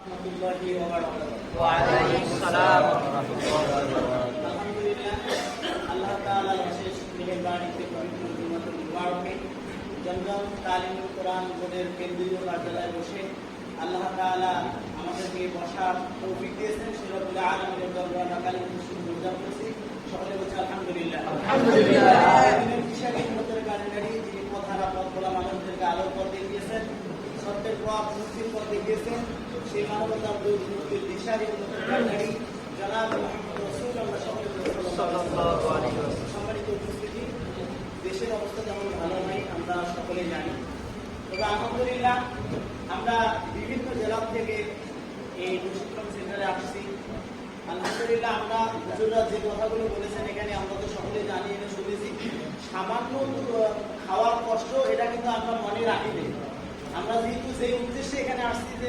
আলহামদুলিল্লাহ, আল্লাহ তাআলার বিশেষ মেহেরবানিতে পবিত্র জুমাতুল মুবারকে জমজম তালিমুল কোরআন বোর্ডের কেন্দ্রীয় কার্যালয়ে বসে আল্লাহ তাআলা আমাদেরকে বসার তৌফিক দিয়েছেন। রব্বুল আলামিনের দরবারে নাকালি শুকর গুজার করছি। সকলে বলছি আলহামদুলিল্লাহ। যিনি পথহারা পথ ভোলা মানুষদেরকে আলোর পথ দেখিয়েছেন, সত্যের পথ মুক্তির পথ দেখিয়েছেন, সেই মানবতার মুক্তির দিশারি জনাব মুহাম্মদ রাসূল আমরা সকলে সম্মানিত উপস্থিতি। দেশের অবস্থা যেমন ভালো নাই আমরা সকলেই জানি, তবে আলহামদুলিল্লাহ আমরা বিভিন্ন জেলা থেকে এই প্রশিক্ষণ সেন্টারে আসছি। আলহামদুলিল্লাহ আমরা হুজুররা যে কথাগুলো বলেছেন এখানে আমরা তো সকলে জানি, এটা শুনেছি। সামান্য খাওয়ার কষ্ট এটা কিন্তু আমরা মনে রাখি। আমরা যেহেতু সেই উদ্দেশ্যে এখানে আসছি যে